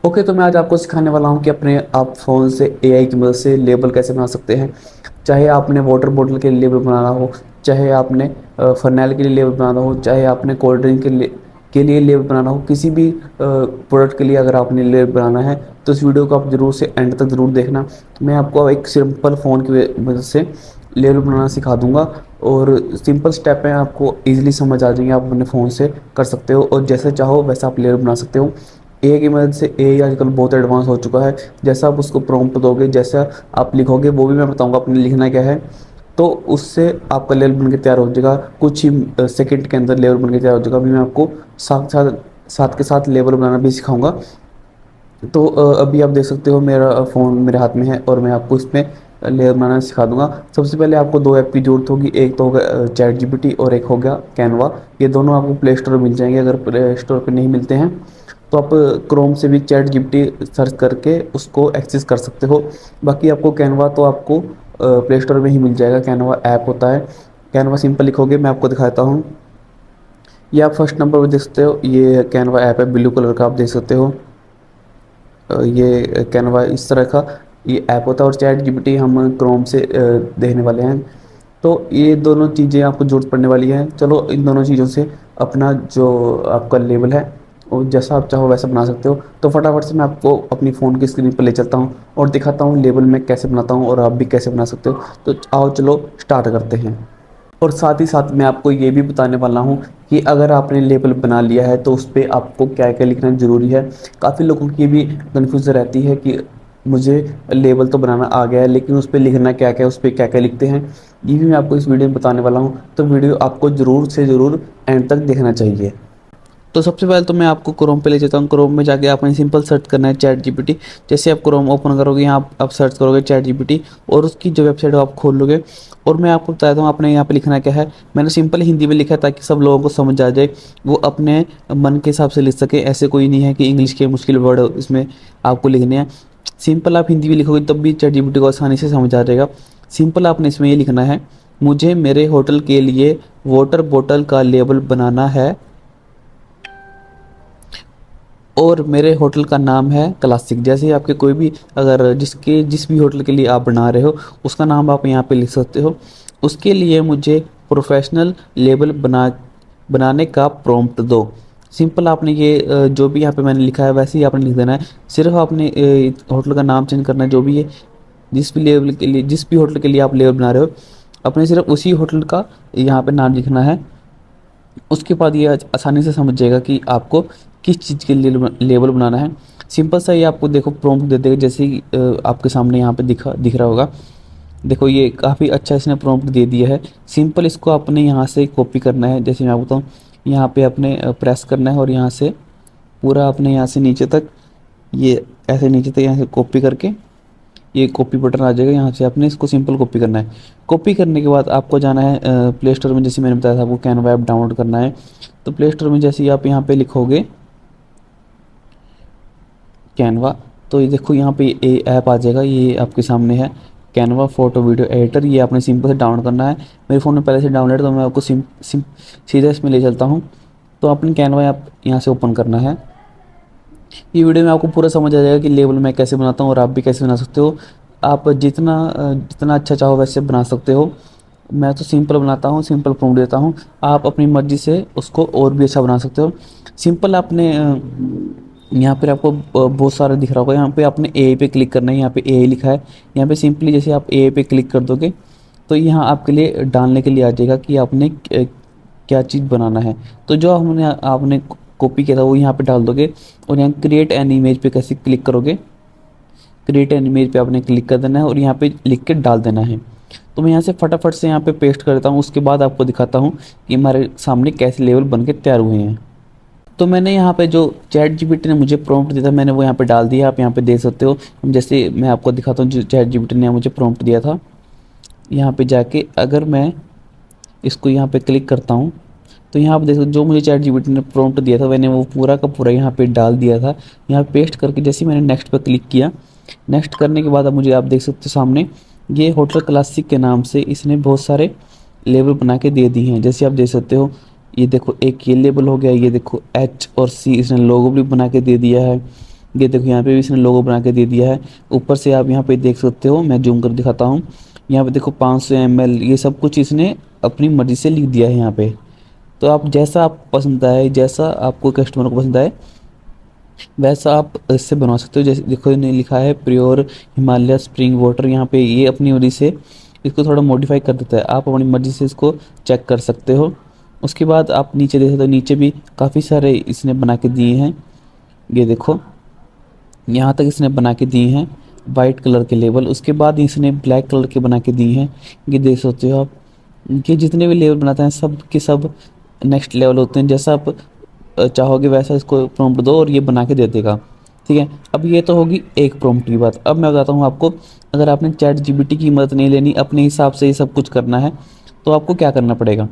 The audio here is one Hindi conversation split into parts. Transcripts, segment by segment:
ओके, तो मैं आज आपको सिखाने वाला हूँ कि अपने आप फ़ोन से एआई की मदद से लेबल कैसे बना सकते हैं। चाहे आपने वाटर बॉटल के लिए लेबल बनाना हो, चाहे आपने फ़रनैल के लिए लेबल बनाना हो, चाहे आपने कोल्ड ड्रिंक के लिए लेबल बनाना हो, किसी भी प्रोडक्ट के लिए अगर आपने लेबल बनाना है, तो इस वीडियो को आप ज़रूर से एंड तक ज़रूर देखना। मैं आपको एक सिंपल फ़ोन की मदद से लेबल बनाना सिखा दूँगा और सिंपल स्टेप हैं, आपको ईज़िली समझ आ जाएँगे, आप अपने फ़ोन से कर सकते हो और जैसे चाहो वैसा आप लेबल बना सकते हो। एआई की मदद से एआई आजकल बहुत एडवांस हो चुका है। जैसा आप उसको प्रॉम्प्ट दोगे, जैसा आप लिखोगे, वो भी मैं बताऊँगा आपने लिखना क्या है, तो उससे आपका लेबल बन के तैयार हो जाएगा। कुछ ही सेकंड के अंदर लेबल बन के तैयार हो जाएगा। अभी मैं आपको साथ के साथ लेबल बनाना भी सिखाऊँगा। तो अभी आप देख सकते हो मेरा फ़ोन मेरे हाथ में है और मैं आपको इसमें लेयर बनाना सिखा दूँगा। सबसे पहले आपको 2 ऐप की ज़रूरत होगी, एक तो होगा चैट जीपीटी और एक हो गया कैनवा। ये दोनों आपको प्ले स्टोर में मिल जाएँगे, अगर प्ले स्टोर पे नहीं मिलते हैं तो आप क्रोम से भी चैट जीपीटी सर्च करके उसको एक्सेस कर सकते हो। बाकी आपको कैनवा तो आपको प्ले स्टोर में ही मिल जाएगा, कैनवा ऐप होता है। कैनवा सिंपल लिखोगे, मैं आपको दिखाता हूँ। ये आप फर्स्ट नंबर पे देख सकते हो, ये कैनवा ऐप है, ब्लू कलर का आप देख सकते हो। ये कैनवा इस तरह का ये ऐप होता है और चैट जीपीटी हम क्रोम से देखने वाले हैं। तो ये दोनों चीज़ें आपको ज़रूरत पड़ने वाली हैं। चलो इन दोनों चीज़ों से अपना जो आपका लेबल है वो जैसा आप चाहो वैसा बना सकते हो। तो फटाफट से मैं आपको अपनी फ़ोन की स्क्रीन पर ले चलता हूँ और दिखाता हूँ लेबल मैं कैसे बनाता हूँ और आप भी कैसे बना सकते हो। तो आओ चलो स्टार्ट करते हैं। और साथ ही साथ मैं आपको ये भी बताने वाला हूँ कि अगर आपने लेबल बना लिया है तो उस पे आपको क्या-क्या लिखना ज़रूरी है। काफ़ी लोगों की भी कन्फ्यूज़न रहती है कि मुझे लेबल तो बनाना आ गया है, लेकिन उस पे लिखना क्या-क्या है, उस पे क्या-क्या लिखते हैं, ये भी मैं आपको इस वीडियो में बताने वाला हूँ। तो वीडियो आपको ज़रूर से ज़रूर एंड तक देखना चाहिए। तो सबसे पहले तो मैं आपको क्रोम पे ले जाता हूँ। क्रोम में जाके आपने सिंपल सर्च करना है चैट जीपीटी। जैसे आप क्रोम ओपन करोगे, यहाँ आप सर्च करोगे चैट जीपीटी और उसकी जो वेबसाइट है वो आप खोल लोगे। और मैं आपको बताता हूँ आपने यहाँ पे लिखना क्या है। मैंने सिंपल हिंदी में लिखा है ताकि सब लोगों को समझ आ जाए, वो अपने मन के हिसाब से लिख सके। ऐसे कोई नहीं है कि इंग्लिश के मुश्किल वर्ड इसमें आपको लिखने हैं। सिंपल आप हिंदी में लिखोगे तब भी चैट जीपीटी को आसानी से समझ आ जाएगा। सिंपल आपने इसमें ये लिखना है, मुझे मेरे होटल के लिए वाटर बॉटल का लेबल बनाना है और मेरे होटल का नाम है क्लासिक। जैसे ही आपके कोई भी अगर जिस भी होटल के लिए आप बना रहे हो उसका नाम आप यहाँ पे लिख सकते हो। उसके लिए मुझे प्रोफेशनल लेबल बनाने का प्रॉम्प्ट दो। सिंपल आपने ये जो भी यहाँ पे मैंने लिखा है वैसे ही आपने लिख देना है। सिर्फ आपने होटल का नाम चेंज करना है, जो भी है जिस भी होटल के लिए आप लेबल बना रहे हो अपने सिर्फ उसी होटल का यहाँ पे नाम लिखना है। उसके बाद ये आसानी से समझ जाएगा कि आपको किस चीज़ के लिए लेबल बनाना है। सिंपल सा ये आपको देखो प्रॉम्प्ट दे देगा, जैसे ही आपके सामने यहाँ पे दिख रहा होगा। देखो ये काफ़ी अच्छा इसने प्रॉम्प्ट दे दिया है। सिंपल इसको आपने यहाँ से कॉपी करना है। जैसे मैं बताऊँ, यहाँ पे आपने प्रेस करना है और यहाँ से पूरा आपने यहाँ से नीचे तक, ये ऐसे नीचे तक यहाँ से कॉपी करके ये कॉपी बटन आ जाएगा। यहाँ से आपने इसको सिंपल कॉपी करना है। कॉपी करने के बाद आपको जाना है प्ले स्टोर में। जैसे मैंने बताया था आपको कैनवा ऐप डाउनलोड करना है। तो प्ले स्टोर में जैसे ही आप यहाँ पे लिखोगे कैनवा, तो ये देखो यहाँ पे ये ऐप आ जाएगा, ये आपके सामने है कैनवा फोटो वीडियो एडिटर। ये आपने सिंपल से डाउनलोड करना है। मेरे फ़ोन में पहले से डाउनलोड, तो मैं आपको सीधा इसमें ले चलता हूँ। तो आपने कैनवा ऐप यहाँ से ओपन करना है। ये वीडियो में आपको पूरा समझ आ जाएगा कि लेबल मैं कैसे बनाता हूँ और आप भी कैसे बना सकते हो। आप जितना अच्छा चाहो वैसे बना सकते हो। मैं तो सिंपल बनाता हूँ, सिंपल प्रॉम्प्ट देता हूँ। आप अपनी मर्ज़ी से उसको और भी अच्छा बना सकते हो। सिंपल आपने यहाँ पर आपको बहुत सारा दिख रहा होगा। यहाँ पे आपने ए पे क्लिक करना है। यहाँ पे ए लिखा है। यहाँ पे सिंपली जैसे आप ए पे क्लिक कर दोगे तो यहाँ आपके लिए डालने के लिए आ जाएगा कि आपने क्या चीज़ बनाना है। तो जो हमने आपने कॉपी किया था वो यहाँ पे डाल दोगे और यहाँ क्रिएट एन इमेज पे कैसे क्लिक करोगे, क्रिएट एन इमेज पे आपने क्लिक कर देना है और यहाँ पे लिख के डाल देना है। तो मैं यहाँ से फटाफट से यहाँ पे पेस्ट कर देता हूँ। उसके बाद आपको दिखाता हूँ कि हमारे सामने कैसे लेवल बन के तैयार हुए हैं। तो मैंने यहाँ पे जो चैट जीपीटी ने मुझे प्रॉम्प्ट दिया था मैंने वो यहाँ पे डाल दिया। आप यहाँ पे देख सकते हो। जैसे मैं आपको दिखाता हूँ जो चैट जीपीटी ने मुझे प्रॉम्प्ट दिया था। यहाँ पे जाके अगर मैं इसको यहाँ पे क्लिक करता हूँ तो यहाँ पे देखो जो मुझे चैट जीपीटी ने प्रॉम्प्ट दिया था मैंने वो पूरा का पूरा यहाँ पे डाल दिया था। यहाँ पेस्ट करके जैसे मैंने नेक्स्ट पर क्लिक किया, नेक्स्ट करने के बाद अब मुझे आप देख सकते हो सामने ये होटल क्लासिक के नाम से इसने बहुत सारे लेबल बना के दे दिए हैं। जैसे आप देख सकते हो, ये देखो एक ये लेबल हो गया, ये देखो एच और सी इसने लोगो भी बना के दे दिया है। ये देखो यहाँ पे भी इसने लोगो बना के दे दिया है। ऊपर से आप यहाँ पे देख सकते हो, मैं जूम कर दिखाता हूँ। यहाँ पे देखो 500 ml ये सब कुछ इसने अपनी मर्ज़ी से लिख दिया है यहाँ पे। तो आप जैसा आप पसंद आए, जैसा आपको कस्टमर को पसंद आए, वैसा आप इससे बनवा सकते हो। जैसे देखो इन्हें लिखा है प्योर हिमालय स्प्रिंग वाटर, यहाँ पे ये अपनी मर्ज़ी से इसको थोड़ा मॉडिफाई कर देता है। आप अपनी मर्ज़ी से इसको चेक कर सकते हो। उसके बाद आप नीचे देख सकते हो, नीचे भी काफ़ी सारे इसने बना के दिए हैं। ये देखो यहाँ तक इसने बना के दिए हैं वाइट कलर के लेबल। उसके बाद इसने ब्लैक कलर के बना के दिए हैं। ये देख सकते हो आप, ये जितने भी लेबल बनाते हैं सब के सब नेक्स्ट लेवल होते हैं। जैसा आप चाहोगे वैसा इसको प्रॉम्प्ट दो और ये बना के दे देगा। ठीक है, अब ये तो होगी एक प्रॉम्प्ट की बात। अब मैं बताता हूँ आपको, अगर आपने चैट जीपीटी की मदद नहीं लेनी, अपने हिसाब से ये सब कुछ करना है, तो आपको क्या करना पड़ेगा।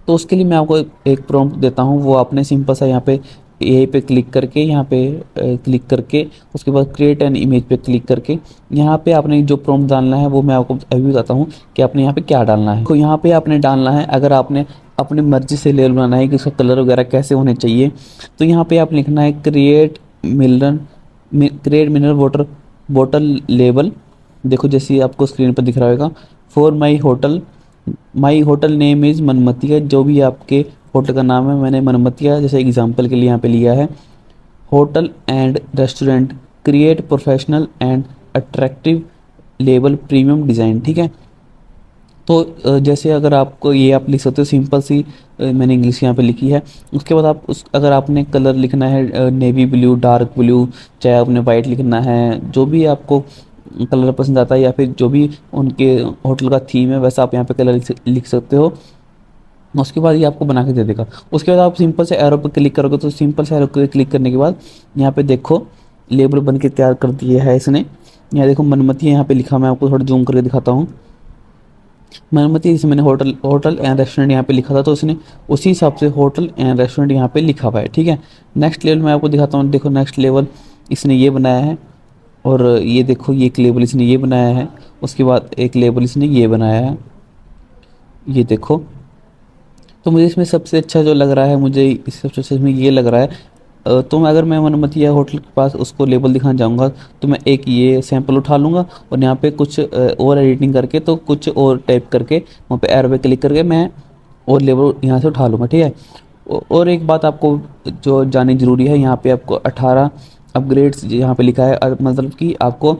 तो उसके लिए मैं आपको एक प्रॉम्प्ट देता हूँ। वो आपने सिंपल सा यहाँ पे यहीं पे क्लिक करके, यहाँ पे क्लिक करके, उसके बाद क्रिएट एन इमेज पे क्लिक करके, यहाँ पे आपने जो प्रॉम्प्ट डालना है वो मैं आपको अभी बताता हूँ कि आपने यहाँ पे क्या डालना है। तो यहाँ पे आपने डालना है, अगर आपने अपनी मर्जी से लेबल बनाना है कि उसका कलर वगैरह कैसे होने चाहिए, तो यहाँ पे आप लिखना है create mineral water bottle label. देखो जैसे आपको स्क्रीन पर दिख रहा होगा, for my hotel name is Manmatiya. जो भी आपके होटल का नाम है, मैंने मनमतिया जैसे एग्जांपल के लिए यहाँ पे लिया है। Hotel and restaurant create professional and attractive label premium design. ठीक है, तो जैसे अगर आपको ये आप लिख सकते हो सिंपल सी, मैंने इंग्लिश यहाँ पे लिखी है। उसके बाद आप उस अगर आपने कलर लिखना है नेवी ब्लू, डार्क ब्लू, चाहे आपने वाइट लिखना है, जो भी आपको कलर पसंद आता है, या फिर जो भी उनके होटल का थीम है वैसा आप यहाँ पे कलर लिख सकते हो। उसके बाद ये आपको बना के दे देगा। उसके बाद आप सिंपल से एरो पे क्लिक करोगे, तो सिंपल से एरो पे क्लिक करने के बाद यहाँ पे देखो लेबल बन के तैयार कर दिया है इसने। यहाँ देखो मनमती यहाँ पे लिखा, मैं आपको थोड़ा जूम करके दिखाता हूँ। मनमती, इसमें मैंने होटल एंड रेस्टोरेंट यहाँ पे लिखा था, तो इसने उसी हिसाब से होटल एंड रेस्टोरेंट यहाँ पे लिखा हुआ है। ठीक है, नेक्स्ट लेवल मैं आपको दिखाता हूँ। देखो नेक्स्ट लेवल इसने ये बनाया है, और ये देखो ये एक लेबल इसने ये बनाया है। उसके बाद एक लेबल इसने ये बनाया है, ये देखो। तो मुझे इसमें सबसे अच्छा जो लग रहा है, मुझे इस सबसे अच्छा इसमें ये लग रहा है। तो अगर मैं मनमतिया होटल के पास उसको लेबल दिखाना चाहूँगा, तो मैं एक ये सैंपल उठा लूँगा और यहाँ पे कुछ और एडिटिंग करके, तो कुछ और टाइप करके वहाँ पे एरो पे क्लिक करके मैं और लेबल यहाँ से उठा लूँगा। ठीक है, और एक बात आपको जो जाननी ज़रूरी है, यहाँ पे आपको 18 अपग्रेड्स यहाँ पे लिखा है, मतलब कि आपको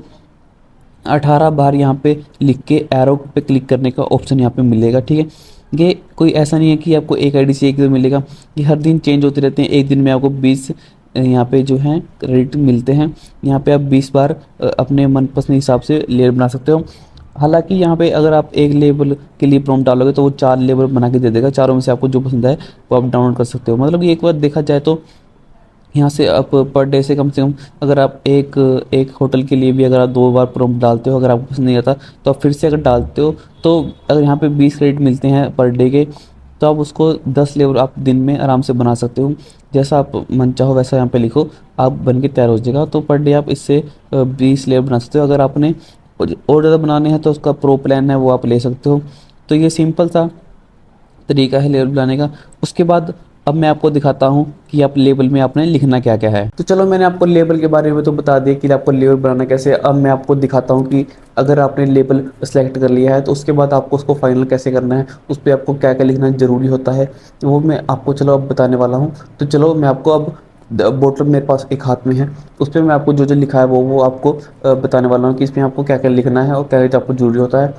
18 बार यहाँ पे लिख के एरो पे क्लिक करने का ऑप्शन यहाँ पे मिलेगा। ठीक है, ये कोई ऐसा नहीं है कि आपको एक आईडी से एक दिन मिलेगा, ये हर दिन चेंज होते रहते हैं। एक दिन में आपको 20 यहाँ पे जो हैं क्रेडिट मिलते हैं। यहाँ पे आप 20 बार अपने मनपसंद हिसाब से लेबल बना सकते हो। हालांकि यहाँ पे अगर आप एक लेबल के लिए प्रॉम्प्ट डालोगे तो वो 4 लेबल बना के दे देगा। चारों में से आपको जो पसंद है वो आप डाउनलोड कर सकते हो। मतलब कि एक बार देखा जाए तो यहाँ से आप पर डे से कम अगर आप एक होटल के लिए भी अगर आप 2 बार प्रॉम्प्ट डालते हो, अगर आपको पसंद नहीं आता तो आप फिर से अगर डालते हो, तो अगर यहाँ पे 20 क्रेडिट मिलते हैं पर डे के, तो आप उसको 10 लेवल आप दिन में आराम से बना सकते हो। जैसा आप मन चाहो वैसा यहाँ पे लिखो, आप बन के तैयार हो जाएगा। तो पर डे आप इससे 20 लेवल बना सकते हो। अगर आपने और ज़्यादा बनाने हैं तो उसका प्रो प्लान है वो आप ले सकते हो। तो ये सिंपल सा तरीका है लेबल बनाने का। उसके बाद अब मैं आपको दिखाता हूँ कि आप लेबल में आपने लिखना क्या क्या है। तो चलो मैंने आपको लेबल के बारे में तो बता दिया कि आपको लेबल बनाना कैसे है। अब मैं आपको दिखाता हूँ कि अगर आपने लेबल सेलेक्ट कर लिया है तो उसके बाद आपको उसको फाइनल कैसे करना है, उस पर आपको क्या क्या लिखना ज़रूरी होता है, वो मैं आपको चलो अब बताने वाला हूँ। तो चलो मैं आपको अब बोतल मेरे पास एक हाथ में है, उस पर मैं आपको जो जो लिखा है वो आपको बताने वाला हूँ कि इसमें आपको क्या क्या लिखना है और क्या क्या आपको ज़रूरी होता है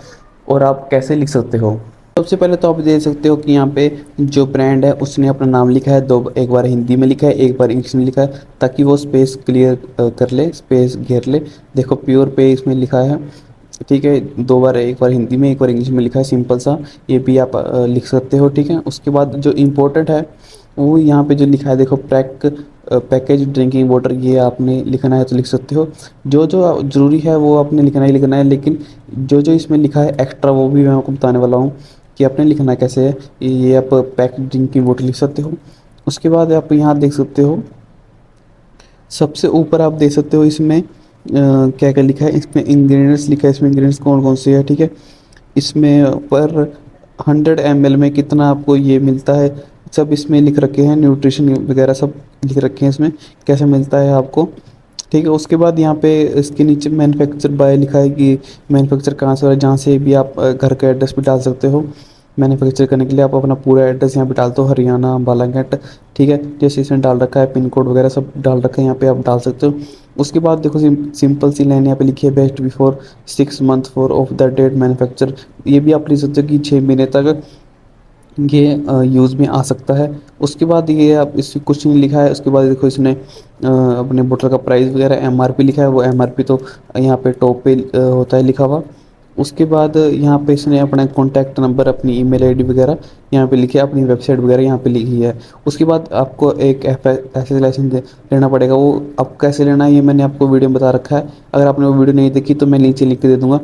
और आप कैसे लिख सकते हो। सबसे पहले तो आप देख सकते हो कि यहाँ पे जो ब्रांड है उसने अपना नाम लिखा है, एक बार हिंदी में लिखा है, एक बार इंग्लिश में लिखा है, ताकि वो स्पेस क्लियर कर ले, स्पेस घेर ले। देखो प्योर पे इसमें लिखा है। ठीक है, 2 बार, एक बार हिंदी में एक बार इंग्लिश में लिखा है, सिंपल सा, ये भी आप लिख सकते हो। ठीक है, उसके बाद जो इम्पोर्टेंट है वो यहाँ पे जो लिखा है, देखो पैकेज ड्रिंकिंग वाटर, ये आपने लिखना है तो लिख सकते हो। जो जो ज़रूरी है वो आपने लिखना ही लिखना है, लेकिन जो जो इसमें लिखा है एक्स्ट्रा वो भी मैं आपको बताने वाला हूँ कि आपने लिखना कैसे है। ये आप पैकेज ड्रिंकिंग वाटर लिख सकते हो। उसके बाद आप यहाँ देख सकते हो, सबसे ऊपर आप देख सकते हो इसमें क्या क्या लिखा है। इसमें इंग्रेडिएंट्स लिखा है, इसमें इंग्रेडिएंट्स कौन कौन से है। ठीक है, इसमें पर 100 ml में कितना आपको ये मिलता है, सब इसमें लिख रखे हैं, न्यूट्रिशन वगैरह सब लिख रखे हैं इसमें कैसे मिलता है आपको। ठीक है, उसके बाद यहाँ पे इसके नीचे मैन्युफैक्चर बाय लिखा है कि मैन्युफैक्चर कहाँ से हो रहा है, जहाँ से भी आप घर का एड्रेस भी डाल सकते हो। मैन्युफैक्चर करने के लिए आप अपना पूरा एड्रेस यहाँ पे डालते हो, हरियाणा बालाघाट। ठीक है, जैसे इसमें डाल रखा है पिन कोड वगैरह सब डाल रखा है, यहाँ पे आप डाल सकते हो। उसके बाद देखो सिंपल सी लाइन यहाँ पे लिखी है, best before 6 month for of the date manufacture. ये भी आप लिख सकते हो कि 6 महीने तक ये यूज़ में आ सकता है। उसके बाद ये आप इस कुछ नहीं लिखा है। उसके बाद देखो इसने अपने बोतल का प्राइस वगैरह एमआरपी लिखा है, वो एमआरपी तो यहाँ पे टॉप पे होता है लिखा हुआ। उसके बाद यहाँ पे इसने अपना कॉन्टैक्ट नंबर, अपनी ईमेल आईडी वगैरह यहाँ पे लिखी है, अपनी वेबसाइट वगैरह यहाँ पे लिखी है। उसके बाद आपको एक एस लाइसेंस लेना पड़ेगा। वो अब कैसे लेना है ये मैंने आपको वीडियो में बता रखा है। अगर आपने वो वीडियो नहीं देखी तो मैं नीचे लिख के दे दूँगा।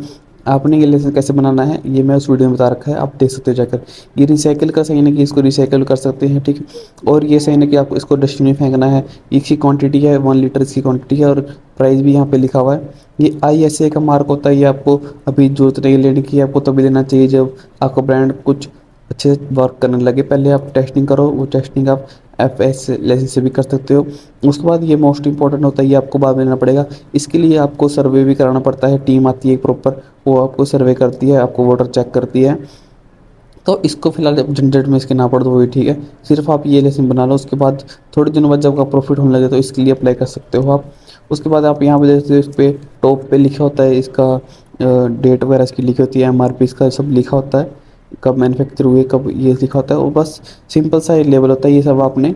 आपने ये लाइसेंस कैसे बनाना है ये मैं उस वीडियो में बता रखा है, आप देख सकते हो जाकर। ये रिसाइकिल का साइन है कि इसको रिसाइकिल कर सकते हैं। ठीक है, और ये साइन है कि आपको इसको डस्टबिन में फेंकना है। इसकी क्वांटिटी है 1 लीटर इसकी क्वांटिटी है, और प्राइस भी यहाँ पे लिखा हुआ है। ये ISA का मार्क होता है, ये आपको अभी जरूरत नहीं लेने की, आपको तभी लेना चाहिए जब आपका ब्रांड कुछ अच्छे से वर्क करने लगे। पहले आप टेस्टिंग करो, वो टेस्टिंग आप FS लाइसेंस से भी कर सकते हो। उसके बाद ये मोस्ट इंपॉर्टेंट होता है, ये आपको बाद में लेना पड़ेगा। इसके लिए आपको सर्वे भी कराना पड़ता है, टीम आती है प्रॉपर, वो आपको सर्वे करती है, आपको वाटर चेक करती है। तो इसको फिलहाल झंझट में इसके ना पड़ दो, वही ठीक है। सिर्फ आप ये लेसन बना लो, उसके बाद थोड़े दिनों बाद जब आपका प्रॉफिट होने लगे तो इसके लिए अप्लाई कर सकते हो आप। उसके बाद आप यहाँ पे देखते हो, इस पे टॉप पे लिखा होता है इसका डेट वगैरह इसकी लिखी होती है, MRP इसका सब लिखा होता है, कब मैन्युफैक्चर हुए कब ये लिखा होता है। और बस सिंपल सा लेबल होता है, ये सब आपने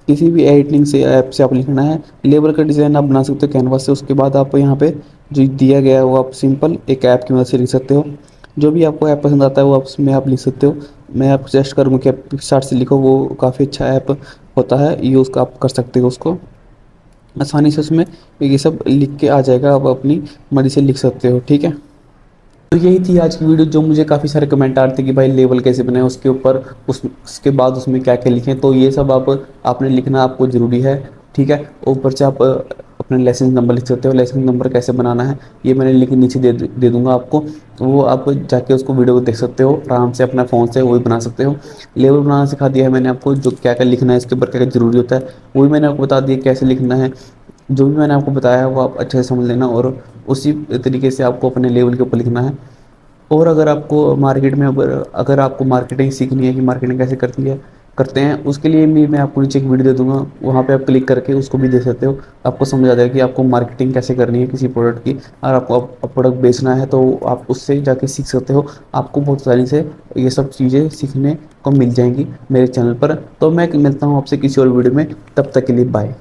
किसी भी एडिटिंग से ऐप से आप लिखना है। लेबल का डिज़ाइन आप बना सकते हो कैनवास से। उसके बाद आप यहाँ पे जो दिया गया है वो आप सिंपल एक ऐप की मदद से लिख सकते हो। जो भी आपको ऐप पसंद आता है वो आप उसमें आप लिख सकते हो। मैं आपको सजेस्ट करूँगा कि आप पिक्सआर्ट से लिखो, वो काफ़ी अच्छा ऐप होता है, यूज़ का आप कर सकते हो उसको आसानी से। उसमें ये सब लिख के आ जाएगा, आप अपनी मर्ज़ी से लिख सकते हो। ठीक है, तो यही थी आज की वीडियो। जो मुझे काफ़ी सारे कमेंट आ रहे थे कि भाई लेवल कैसे बनाए, उसके ऊपर उसके बाद उसमें क्या क्या लिखें, तो ये सब आपने लिखना आपको ज़रूरी है। ठीक है, ऊपर से आप अपने लाइसेंस नंबर लिख सकते हो। लाइसेंस नंबर कैसे बनाना है ये मैंने लिंक नीचे दे दूंगा आपको, वो आप जाके उसको वीडियो को देख सकते हो आराम से अपना फ़ोन से, वही बना सकते हो। लेवल बनाना सिखा दिया है मैंने आपको, जो क्या क्या लिखना है इसके ऊपर क्या क्या ज़रूरी होता है वो भी मैंने आपको बता दिया कैसे लिखना है। जो भी मैंने आपको बताया है वो आप अच्छे से समझ लेना, और उसी तरीके से आपको अपने लेवल के ऊपर लिखना है। और अगर आपको मार्केट में अगर आपको मार्केटिंग सीखनी है कि मार्केटिंग कैसे करते हैं, उसके लिए भी मैं आपको नीचे एक वीडियो दे दूँगा, वहाँ पे आप क्लिक करके उसको भी देख सकते हो। आपको समझ आ जाएगा कि आपको मार्केटिंग कैसे करनी है किसी प्रोडक्ट की। अगर आपको प्रोडक्ट बेचना है तो आप उससे जाके सीख सकते हो। आपको बहुत आसानी से ये सब चीज़ें सीखने को मिल जाएंगी मेरे चैनल पर। तो मैं मिलता हूँ आपसे किसी और वीडियो में, तब तक के लिए बाय।